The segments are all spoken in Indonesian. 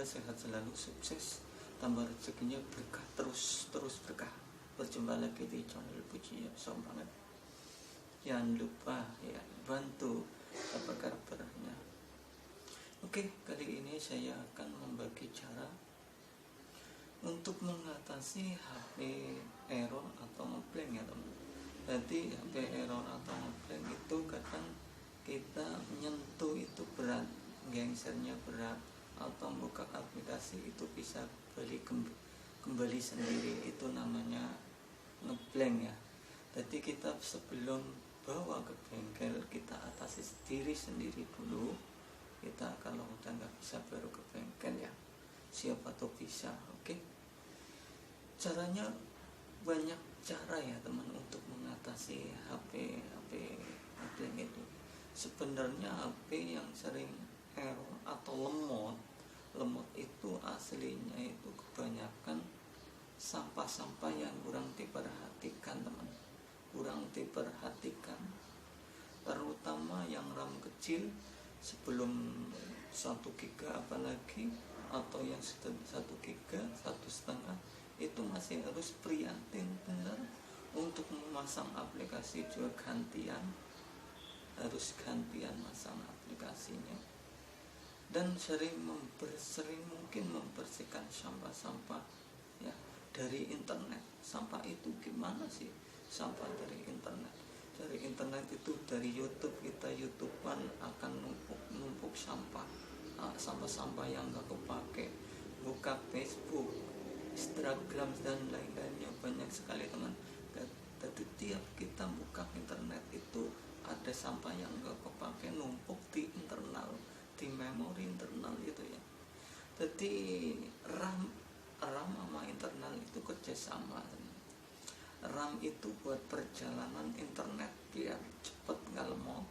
semoga sehat selalu, sukses, tambah rezekinya berkah, terus berkah. Berjumpa lagi di channel Puji Som banget. Jangan lupa ya bantu kabar-kabarnya. Oke, kali ini saya akan membagi cara untuk mengatasi HP error atau ngeblank ya teman. Jadi HP error atau ngeblank itu kadang kita menyentuh itu berat, gengsernya berat, atau buka aplikasi itu bisa kembali sendiri, itu namanya ngeblank ya. Jadi kita sebelum bawa ke bengkel kita atasi sendiri dulu. Kita kalau udah nggak bisa baru ke bengkel ya, siapa tuh bisa. Oke, caranya banyak cara ya teman untuk mengatasi HP ngeblank itu. Sebenarnya HP yang sering error atau lemot itu aslinya itu kebanyakan sampah-sampah yang kurang diperhatikan teman, terutama yang RAM kecil sebelum 1 GB apalagi, atau yang 1 GB 1,5 itu masih harus prihatin benar untuk memasang aplikasi juga harus gantian masang aplikasinya. Dan sering mungkin membersihkan sampah-sampah ya dari internet. Sampah itu gimana sih sampah dari internet? Dari internet itu dari YouTube, kita YouTubean akan numpuk sampah, sampah-sampah yang gak kepake. Buka Facebook, Instagram dan lain-lainnya banyak sekali teman. Jadi tiap kita buka internet itu ada sampah yang gak kepake numpuk di internal, di memori internal gitu ya. Jadi RAM sama internal itu kerjasama. RAM itu buat perjalanan internet biar cepet nggak lemot,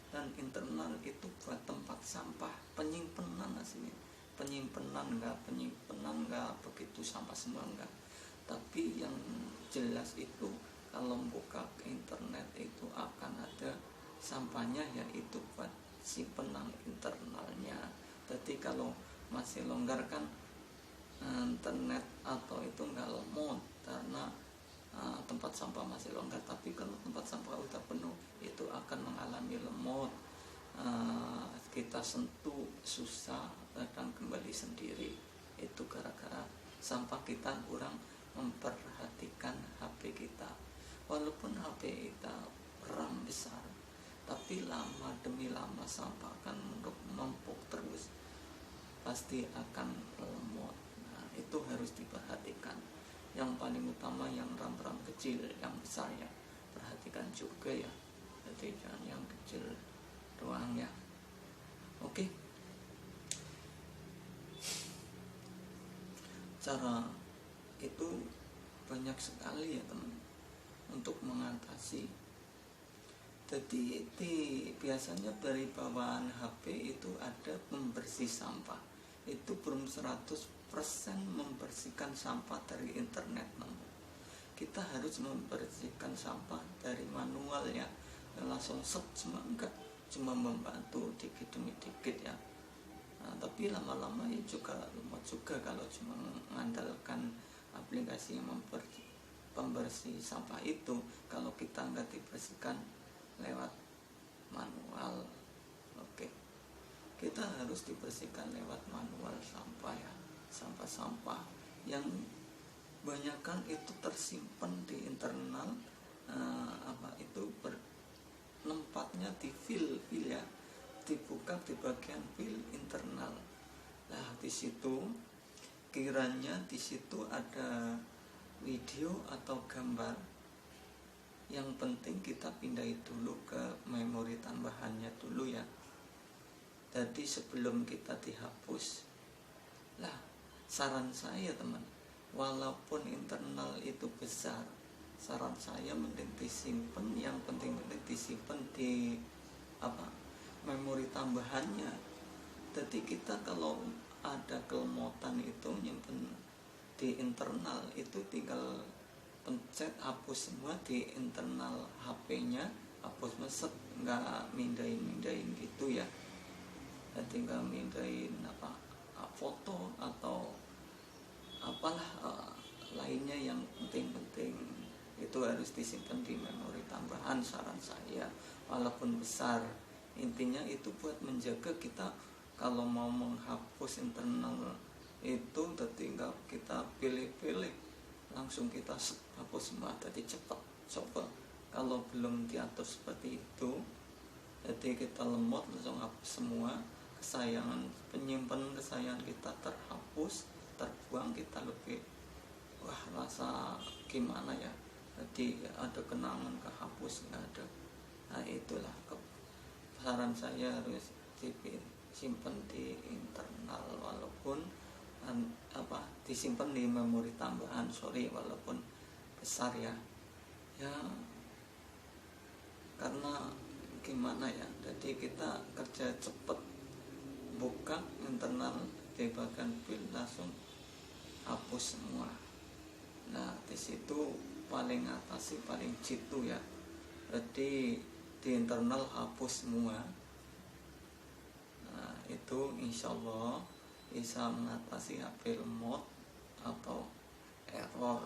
dan internal itu buat tempat sampah, penyimpanan aslinya. Penyimpanan nggak begitu sampah semua enggak, tapi yang jelas itu kalau buka ke internet itu akan ada sampahnya, yaitu buat si penang internalnya. Jadi kalau masih longgar kan internet atau itu nggak lemot karena tempat sampah masih longgar. Tapi kalau tempat sampah udah penuh itu akan mengalami lemot, kita sentuh susah dan kembali sendiri. Itu gara-gara sampah kita kurang memperhatikan HP kita. Walaupun HP kita RAM besar, tapi lama demi lama sampah akan menumpuk terus, pasti akan lemot. Nah, itu harus diperhatikan. Yang paling utama yang RAM kecil, yang besar ya perhatikan juga ya. Jadi jangan yang kecil doang ya. Oke, cara itu banyak sekali ya teman untuk mengatasi. Jadi biasanya dari bawaan HP itu ada pembersih sampah. Itu belum 100% membersihkan sampah dari internet namun. Kita harus membersihkan sampah dari manual ya, langsung semua enggak, cuma membantu dikit demi dikit ya. Nah, tapi lama-lama ya juga lemot juga kalau cuma mengandalkan aplikasi yang pembersih sampah itu. Kalau kita nggak dibersihkan lewat manual, oke, kita harus dibersihkan lewat manual sampah ya. Sampah-sampah yang banyakkan itu tersimpan di internal, tempatnya di file ya, dibuka di bagian file internal. Nah, di situ kiranya di situ ada video atau gambar, yang penting kita pindahin dulu ke memori tambahannya dulu ya. Jadi sebelum kita dihapus, lah saran saya teman, walaupun internal itu besar, saran saya mending disimpan, yang penting disimpan di memori tambahannya. Jadi kita kalau ada kelemotan itu nyimpen di internal itu tinggal pencet hapus semua di internal HP-nya, hapus meset, nggak mindahin gitu ya. Tinggal mindahin foto atau apalah lainnya yang penting-penting itu harus disimpan di memori tambahan, saran saya, walaupun besar. Intinya itu buat menjaga kita kalau mau menghapus internal itu tinggal kita pilih-pilih, langsung kita hapus semua, jadi cepat. Coba kalau belum diatur seperti itu, jadi kita lemot langsung hapus semua kesayangan, penyimpanan kesayangan kita terhapus, terbuang, kita lebih rasa gimana ya, jadi ada kenangan kehapus, nggak ada. Nah itulah saran saya, harus disimpan di internal, walaupun disimpan di memori tambahan, walaupun besar ya karena gimana ya, jadi kita kerja cepet, buka internal di bagian file langsung hapus semua. Nah di situ paling atas sih, paling jitu ya, jadi di internal hapus semua. Nah itu insya Allah bisa mengatasi HP lemot atau error.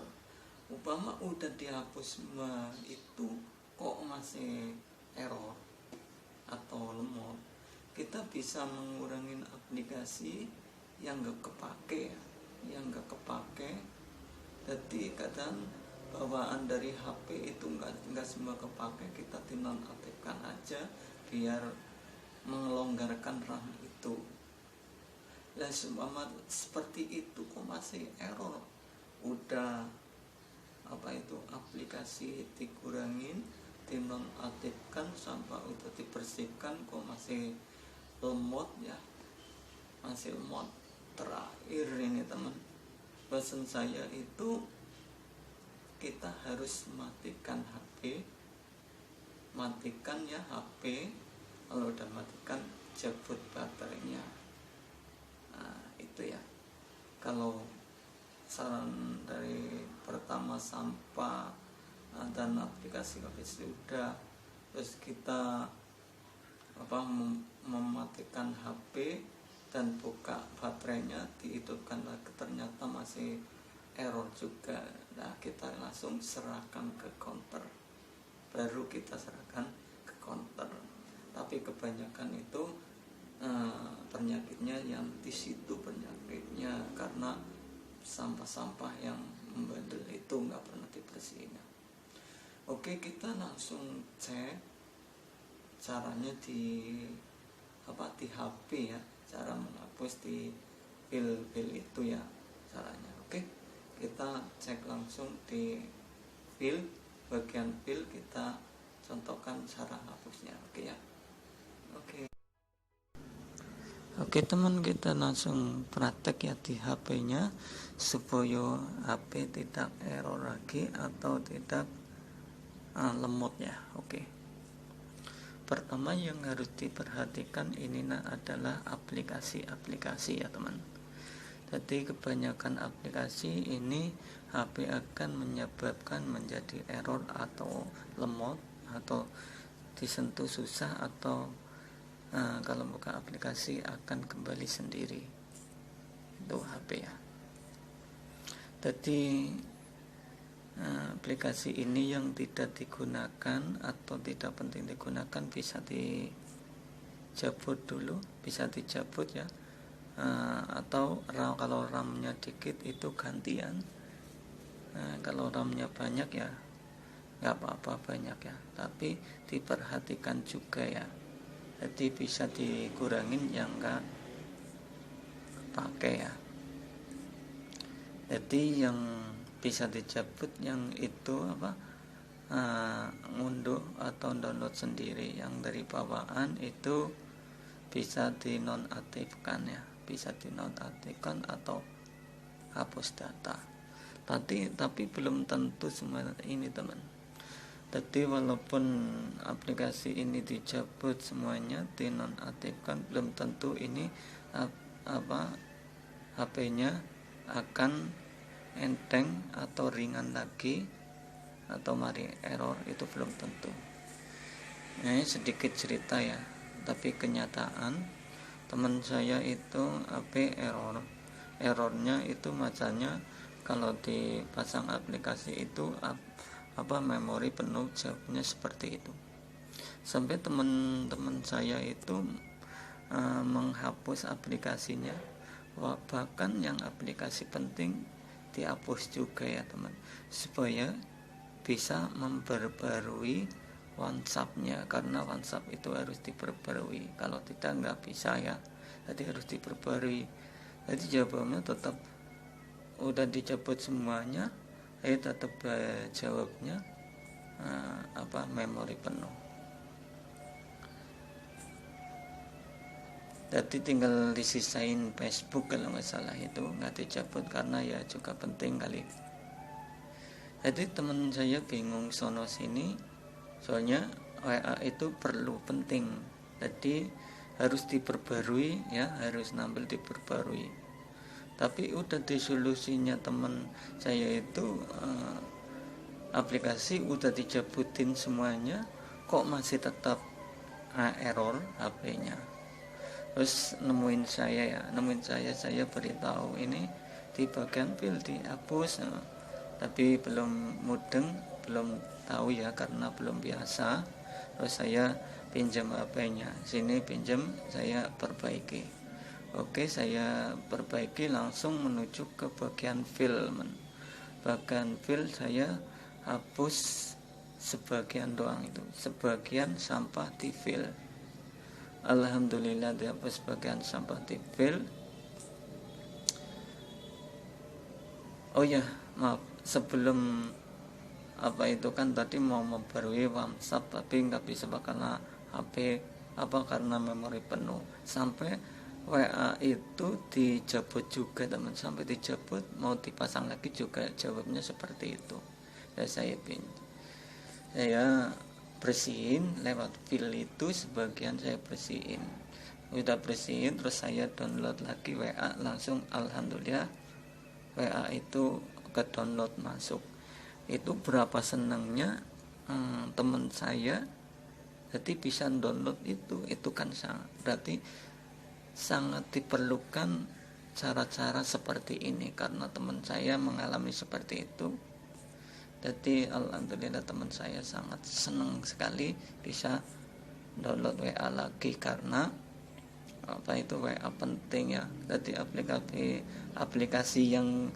Umpama udah dihapus semua itu kok masih error atau lemot, kita bisa mengurangi aplikasi yang gak kepake jadi kadang bawaan dari HP itu nggak semua kepake, kita dinonaktifkan aja biar melonggarkan RAM itu. Dan seumpama seperti itu kok masih error, udah aplikasi dikurangin, dinonaktifkan sampai udah dibersihkan kok masih lemot ya, masih lemot. Terakhir ini teman, pesan saya itu kita harus matikan HP, kalau udah matikan cabut baterainya. Nah itu ya, kalau saran dari pertama sampah dan aplikasi sudah, terus kita mematikan HP dan buka baterainya, dihidupkan lagi, ternyata masih error juga. Nah kita langsung serahkan ke counter, baru kita serahkan ke counter. Tapi kebanyakan itu penyakitnya yang di situ, penyakitnya karena sampah-sampah yang membandel itu nggak pernah dibersihin. Oke, kita langsung cek caranya di HP ya, cara menghapus di file itu ya caranya. Oke, kita cek langsung di file, bagian file kita contohkan cara hapusnya. Oke ya. Oke teman, kita langsung praktek ya di HP-nya supaya HP tidak error lagi atau tidak lemot ya. Oke. Pertama yang harus diperhatikan ini adalah aplikasi-aplikasi ya teman. Jadi kebanyakan aplikasi ini HP akan menyebabkan menjadi error atau lemot atau disentuh susah, atau kalau buka aplikasi akan kembali sendiri. Itu HP ya. Jadi aplikasi ini yang tidak digunakan atau tidak penting digunakan bisa dicabut dulu, bisa dicabut ya. Atau kalau RAM-nya dikit itu gantian. Kalau RAM-nya banyak ya nggak apa-apa banyak ya, tapi diperhatikan juga ya. Jadi bisa dikurangin yang nggak pakai ya. Jadi yang bisa dicabut yang itu ngunduh atau download sendiri. Yang dari bawaan itu bisa dinonaktifkan ya, bisa dinonaktifkan atau hapus data. Tapi belum tentu semua ini teman. Jadi walaupun aplikasi ini dicabut semuanya, dinonaktifkan, belum tentu ini HP-nya akan enteng atau ringan lagi atau mari error, itu belum tentu. Ini sedikit cerita ya, tapi kenyataan teman saya itu errornya itu macamnya kalau dipasang aplikasi itu memori penuh, jawabnya seperti itu. Sampai teman-teman saya itu menghapus aplikasinya, bahkan yang aplikasi penting dihapus juga ya teman, supaya bisa memperbarui WhatsApp-nya, karena WhatsApp itu harus diperbarui, kalau tidak nggak bisa ya, jadi harus diperbarui. Jadi jawabannya tetap udah dicabut semuanya, tetap jawabnya memori penuh. Jadi tinggal disisain Facebook kalau nggak salah, itu nggak dicabut karena ya juga penting kali. Jadi teman saya bingung sono sini, soalnya WA itu perlu penting, jadi harus diperbarui ya, harus nampil diperbarui. Tapi udah disolusinya teman saya itu aplikasi udah dicabutin semuanya, kok masih tetap error HP-nya. Terus nemuin saya beritahu ini di bagian file dihapus, tapi belum mudeng, belum tahu ya karena belum biasa. Terus saya pinjam HP-nya, sini pinjam, saya perbaiki. Oke, saya perbaiki, langsung menuju ke bagian file. Bagian file saya hapus sebagian doang, itu sebagian sampah di file. Alhamdulillah dihapus bagian sampah di file. Oh ya, maaf, sebelum itu kan tadi mau memperbarui WhatsApp, tapi nggak bisa karena HP karena memori penuh. Sampai WA itu dicabut juga teman, sampai dicabut, mau dipasang lagi juga jawabnya seperti itu. Ya saya bersihin lewat file itu, sebagian saya bersihin. Udah bersihin, terus saya download lagi WA, langsung alhamdulillah WA itu ke download masuk. Itu berapa senangnya teman saya, jadi bisa download itu kan berarti sangat diperlukan cara-cara seperti ini, karena teman saya mengalami seperti itu. Jadi alhamdulillah teman saya sangat senang sekali bisa download WA lagi, karena itu WA penting ya. Jadi aplikasi yang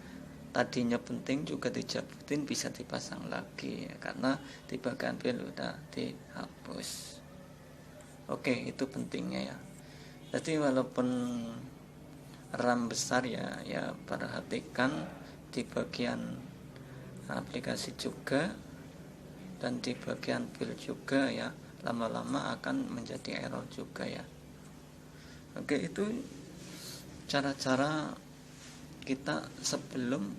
tadinya penting juga dicabutin, bisa dipasang lagi ya, karena di bagian file udah dihapus. Oke, itu pentingnya ya. Jadi walaupun RAM besar ya perhatikan di bagian aplikasi juga dan di bagian file juga ya, lama-lama akan menjadi error juga ya. Oke, itu cara-cara kita sebelum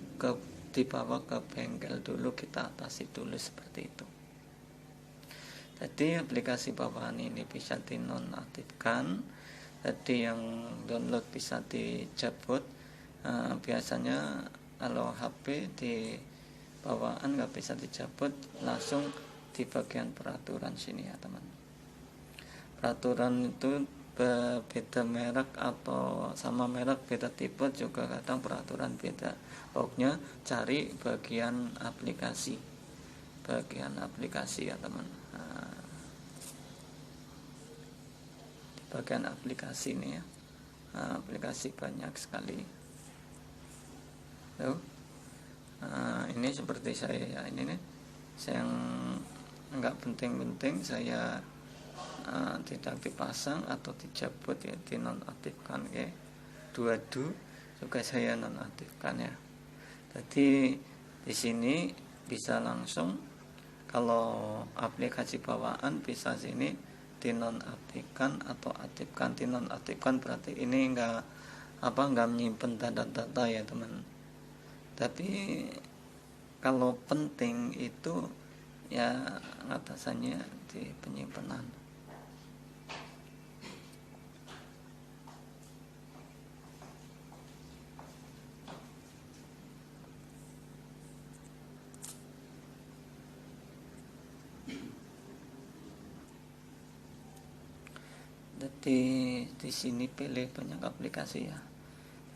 dibawa ke bengkel dulu, kita atasi dulu seperti itu. Jadi aplikasi bawaan ini bisa dinonaktifkan. Jadi yang download bisa dicabut. Biasanya kalau HP di bawaan nggak bisa dicabut, langsung di bagian peraturan sini ya teman. Peraturan itu beda merek atau sama merek beda tipe juga, kadang peraturan beda. Pokoknya cari bagian aplikasi ya teman. Bagian aplikasi ini ya, aplikasi banyak sekali. Ini seperti saya ya, ini nih saya yang nggak penting-penting saya tidak dipasang atau dicabut ya, dinonaktifkan ya. Dua-du juga saya nonaktifkan ya. Jadi di sini bisa langsung, kalau aplikasi bawaan bisa sini dinonaktifkan atau aktifkan. Dinonaktifkan berarti ini nggak menyimpan data-data ya teman. Tapi kalau penting itu ya atasannya di penyimpanan. di sini pilih banyak aplikasi ya.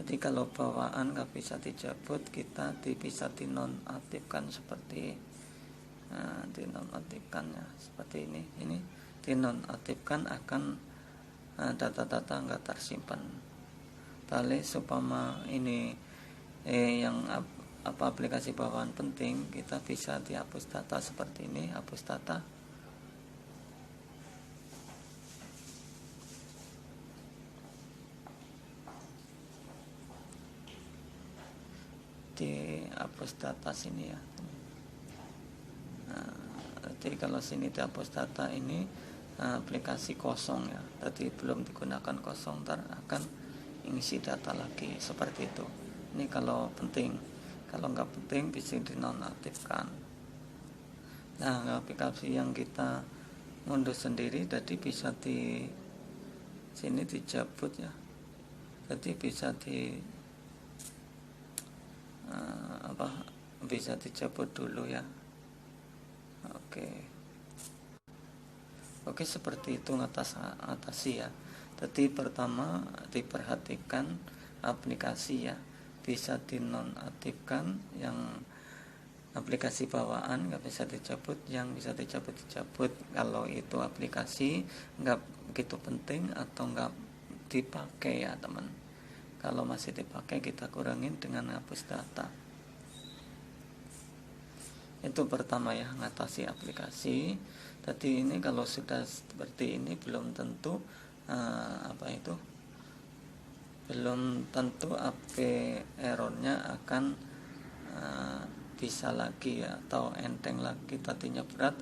Jadi kalau bawaan nggak bisa dicabut, kita bisa dinonaktifkan seperti dinonaktifkannya seperti ini. Ini dinonaktifkan akan data-data nggak tersimpan. Tali supaya ini yang aplikasi bawaan penting, kita bisa dihapus data seperti ini, hapus data. Dihapus data sini ya. Jadi kalau sini dihapus data ini aplikasi kosong ya. Tadi belum digunakan kosong, ntar akan isi data lagi seperti itu. Ini kalau penting. Kalau nggak penting bisa dinonaktifkan. Nah, aplikasi yang kita ngunduh sendiri tadi bisa di sini dicabut ya. Jadi bisa bisa dicabut dulu ya. Oke, seperti itu atasi ya. Jadi pertama diperhatikan aplikasi ya, bisa dinonaktifkan, yang aplikasi bawaan nggak bisa dicabut, yang bisa dicabut. Kalau itu aplikasi nggak begitu penting atau nggak dipakai ya teman. Kalau masih dipakai kita kurangin dengan hapus data. Itu pertama ya, ngatasi aplikasi. Tadi ini kalau sudah seperti ini belum tentu belum tentu AP errornya akan bisa lagi ya, atau enteng lagi. Tadinya berat,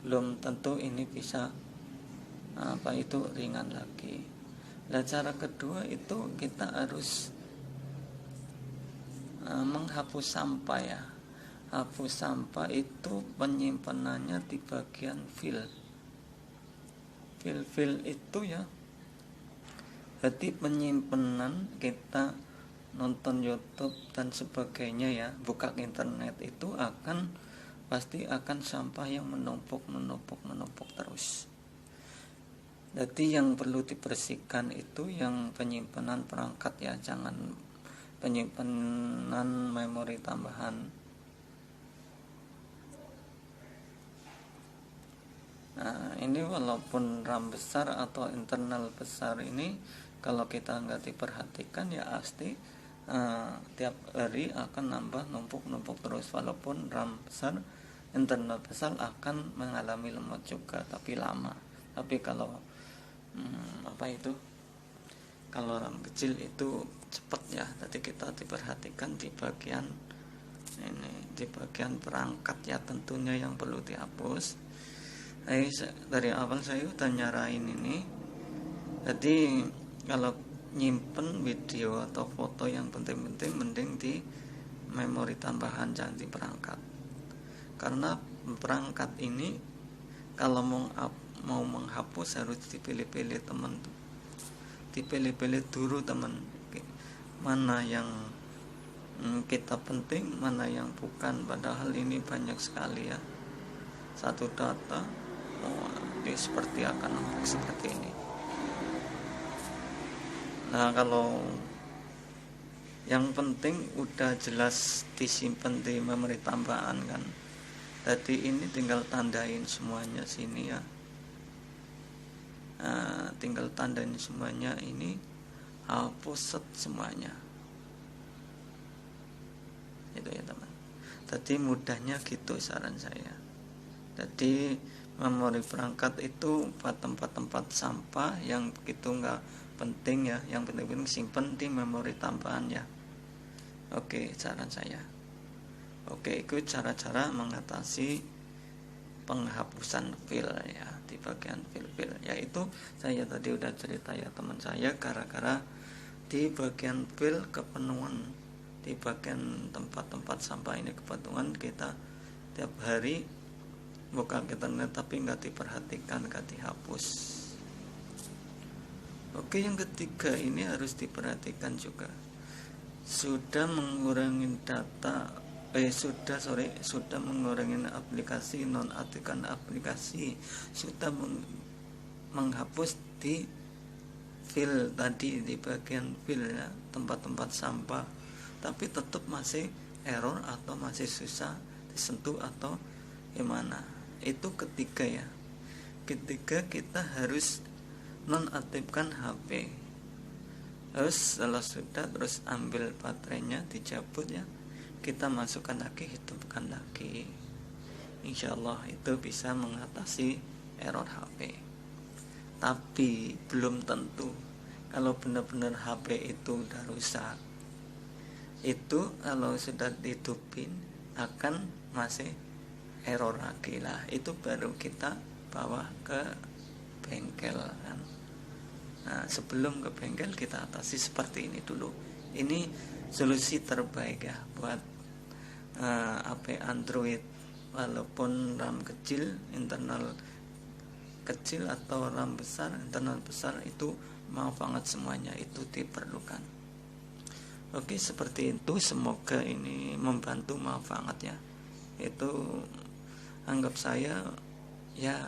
belum tentu ini bisa ringan lagi. Nah, cara kedua itu kita harus menghapus sampah ya. Hapus sampah itu penyimpanannya di bagian file itu ya. Jadi penyimpanan kita nonton YouTube dan sebagainya ya, buka internet itu pasti akan sampah yang menumpuk terus. Jadi yang perlu dibersihkan itu yang penyimpanan perangkat ya, jangan penyimpanan memori tambahan. Nah, ini walaupun RAM besar atau internal besar ini, kalau kita nggak diperhatikan ya pasti tiap hari akan nambah numpuk terus. Walaupun RAM besar, internal besar akan mengalami lemot juga, tapi lama. Tapi kalau kalau RAM kecil itu cepat ya. Jadi kita diperhatikan di bagian ini, di bagian perangkat ya, tentunya yang perlu dihapus. Dari awal saya udah nyarain ini. Jadi kalau nyimpen video atau foto yang penting-penting, mending di memori tambahan, jangan di perangkat. Karena perangkat ini kalau mau menghapus harus dipilih-pilih teman. Dipilih-pilih dulu teman, mana yang kita penting, mana yang bukan. Padahal ini banyak sekali ya, satu data seperti akan seperti ini. Nah, kalau yang penting udah jelas disimpan di memori tambahan kan. Tadi ini tinggal tandain semuanya sini ya. Nah, tinggal tandain semuanya ini, hapus semuanya. Itu ya teman. Tadi mudahnya gitu saran saya. Jadi memori perangkat itu buat tempat-tempat sampah yang begitu nggak penting ya, yang penting simpen di memori tambahan ya. Oke, saran saya. Oke, itu cara-cara mengatasi penghapusan file ya, di bagian file. Yaitu saya tadi udah cerita ya teman saya, gara-gara di bagian file kepenuhan, di bagian tempat-tempat sampah ini kebetulan kita tiap hari buka internet tapi nggak diperhatikan, nggak dihapus. Oke, yang ketiga ini harus diperhatikan juga. Sudah mengurangi data, sudah mengurangi aplikasi, nonaktifkan aplikasi, sudah menghapus di fill tadi, di bagian fill ya, tempat-tempat sampah, tapi tetap masih error atau masih susah disentuh atau gimana. Itu ketiga ya. Ketiga, kita harus nonaktifkan HP. Terus setelah sudah, terus ambil baterainya, dicabut ya, kita masukkan lagi, hidupkan lagi. Insya Allah itu bisa mengatasi error HP. Tapi belum tentu kalau benar-benar HP itu udah rusak. Itu kalau sudah dihidupin akan masih error lagi lah. Itu baru kita bawa ke bengkel kan. Nah, sebelum ke bengkel kita atasi seperti ini dulu. Ini solusi terbaik ya buat HP Android, walaupun RAM kecil, internal kecil atau RAM besar, internal besar, itu mau banget semuanya itu diperlukan. Oke, seperti itu. Semoga ini membantu, maaf banget ya. Itu anggap saya ya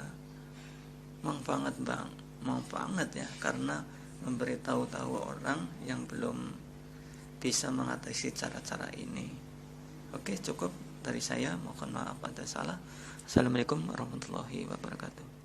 mau banget ya, karena memberitahu orang yang belum bisa mengatasi cara-cara ini. Oke, cukup dari saya. Mohon maaf ada salah. Assalamualaikum warahmatullahi wabarakatuh.